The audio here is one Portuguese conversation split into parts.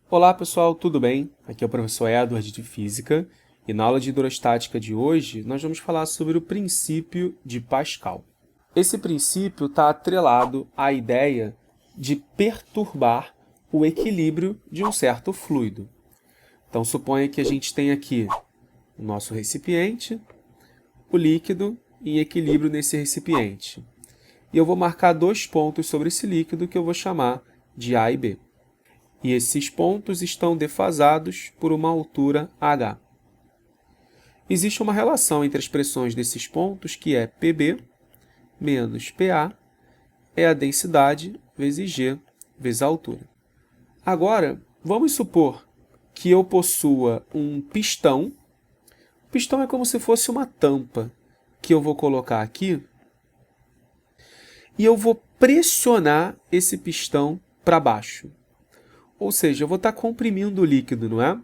Olá pessoal, tudo bem? Aqui é o professor Edward de Física e na aula de hidrostática de hoje nós vamos falar sobre o princípio de Pascal. Esse princípio está atrelado à ideia de perturbar o equilíbrio de um certo fluido. Então suponha que a gente tem aqui o nosso recipiente, o líquido em equilíbrio nesse recipiente. E eu vou marcar dois pontos sobre esse líquido que eu vou chamar de A e B. E esses pontos estão defasados por uma altura h. Existe uma relação entre as pressões desses pontos, que é Pb menos Pa, é a densidade vezes G vezes a altura. Agora, vamos supor que eu possua um pistão. O pistão é como se fosse uma tampa que eu vou colocar aqui e eu vou pressionar esse pistão para baixo. Ou seja, eu vou estar comprimindo o líquido, não é?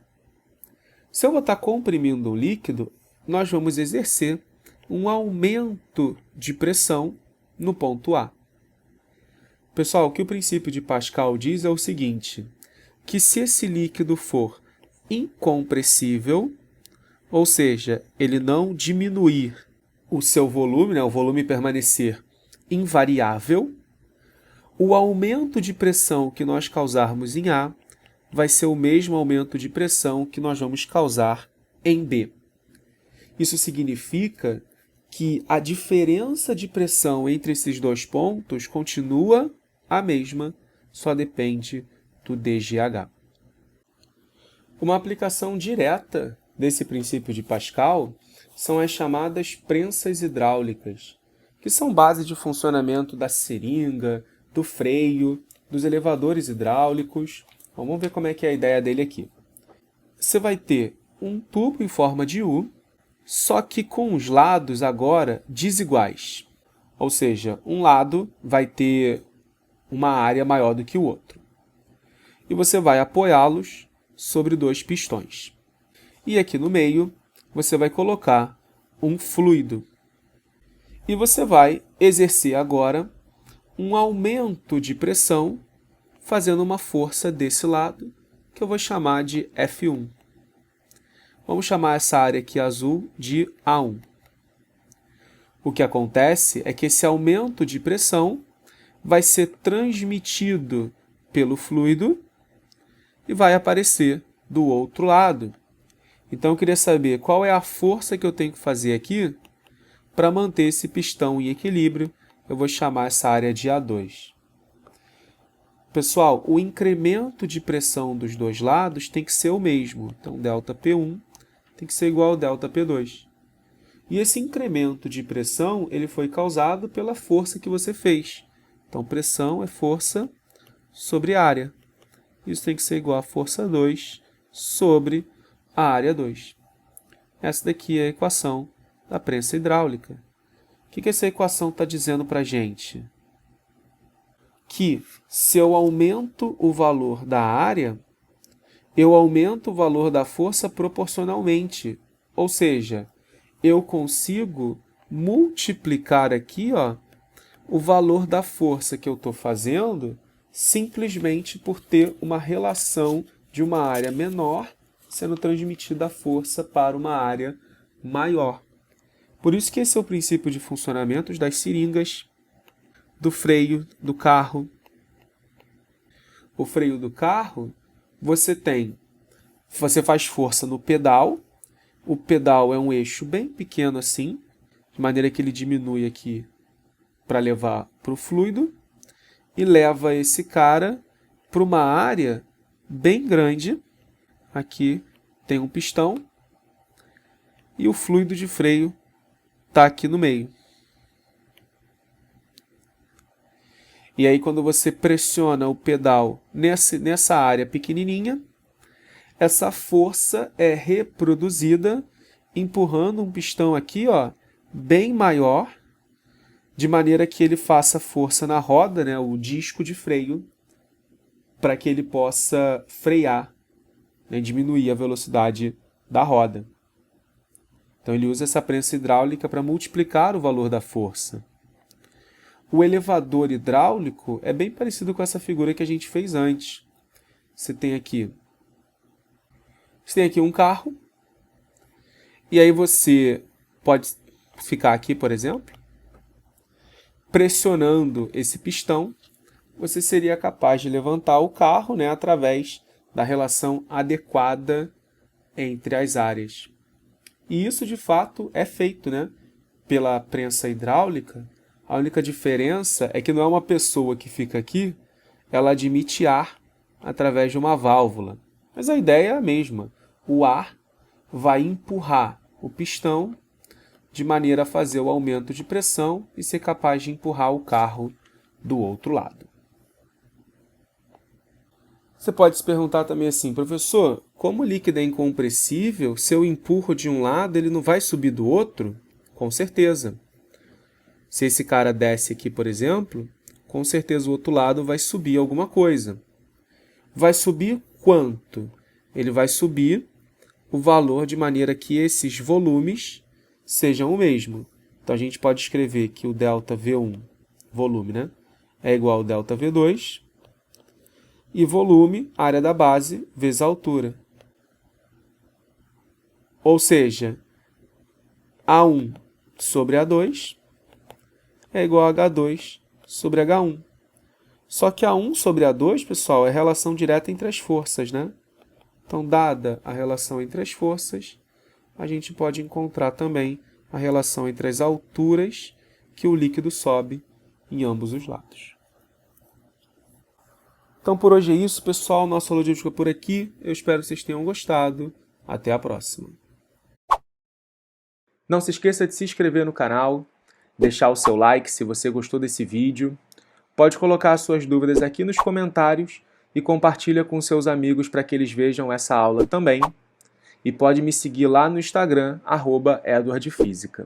Se eu vou estar comprimindo o líquido, nós vamos exercer um aumento de pressão no ponto A. Pessoal, o que o princípio de Pascal diz é o seguinte, que se esse líquido for incompressível, ou seja, ele não diminuir o seu volume, o volume permanecer invariável, o aumento de pressão que nós causarmos em A vai ser o mesmo aumento de pressão que nós vamos causar em B. Isso significa que a diferença de pressão entre esses dois pontos continua a mesma, só depende do DGH. Uma aplicação direta desse princípio de Pascal são as chamadas prensas hidráulicas, que são base de funcionamento da seringa, do freio, dos elevadores hidráulicos. Vamos ver como é que é a ideia dele aqui. Você vai ter um tubo em forma de U, só que com os lados agora desiguais. Ou seja, um lado vai ter uma área maior do que o outro. E você vai apoiá-los sobre dois pistões. E aqui no meio, você vai colocar um fluido. E você vai exercer agora um aumento de pressão, fazendo uma força desse lado, que eu vou chamar de F1. Vamos chamar essa área aqui azul de A1. O que acontece é que esse aumento de pressão vai ser transmitido pelo fluido e vai aparecer do outro lado. Então, eu queria saber qual é a força que eu tenho que fazer aqui para manter esse pistão em equilíbrio. Eu vou chamar essa área de A2. Pessoal, o incremento de pressão dos dois lados tem que ser o mesmo. Então, ΔP1 tem que ser igual a ΔP2. E esse incremento de pressão ele foi causado pela força que você fez. Então, pressão é força sobre área. Isso tem que ser igual a força 2 sobre a área 2. Essa daqui é a equação da prensa hidráulica. O que essa equação está dizendo para a gente? Que se eu aumento o valor da área, eu aumento o valor da força proporcionalmente. Ou seja, eu consigo multiplicar aqui o valor da força que eu estou fazendo simplesmente por ter uma relação de uma área menor sendo transmitida a força para uma área maior. Por isso que esse é o princípio de funcionamento das seringas, do freio do carro. O freio do carro, você faz força no pedal. O pedal é um eixo bem pequeno assim, de maneira que ele diminui aqui para levar para o fluido e leva esse cara para uma área bem grande. Aqui tem um pistão e o fluido de freio está aqui no meio. E aí, quando você pressiona o pedal nessa área pequenininha, essa força é reproduzida empurrando um pistão aqui, bem maior, de maneira que ele faça força na roda, o disco de freio, para que ele possa frear, diminuir a velocidade da roda. Então, ele usa essa prensa hidráulica para multiplicar o valor da força. O elevador hidráulico é bem parecido com essa figura que a gente fez antes. Você tem aqui Você tem aqui um carro, e aí você pode ficar aqui, por exemplo, pressionando esse pistão, você seria capaz de levantar o carro, né, através da relação adequada entre as áreas. E isso, de fato, é feito, né, pela prensa hidráulica. A única diferença é que não é uma pessoa que fica aqui, ela admite ar através de uma válvula. Mas a ideia é a mesma. O ar vai empurrar o pistão de maneira a fazer o aumento de pressão e ser capaz de empurrar o carro do outro lado. Você pode se perguntar também assim, professor, como o líquido é incompressível, se eu empurro de um lado, ele não vai subir do outro? Com certeza. Se esse cara desce aqui, por exemplo, com certeza o outro lado vai subir alguma coisa. Vai subir quanto? Ele vai subir o valor de maneira que esses volumes sejam o mesmo. Então, a gente pode escrever que o delta V1, volume, né, é igual ao delta V2, e volume, área da base, vezes a altura. Ou seja, A1 sobre A2 é igual a H2 sobre H1. Só que A1 sobre A2, pessoal, é a relação direta entre as forças, né? Então, dada a relação entre as forças, a gente pode encontrar também a relação entre as alturas que o líquido sobe em ambos os lados. Então, por hoje é isso, pessoal. Nossa aula de hoje fica por aqui. Eu espero que vocês tenham gostado. Até a próxima. Não se esqueça de se inscrever no canal, deixar o seu like se você gostou desse vídeo. Pode colocar suas dúvidas aqui nos comentários e compartilha com seus amigos para que eles vejam essa aula também. E pode me seguir lá no Instagram, @edwardfísica.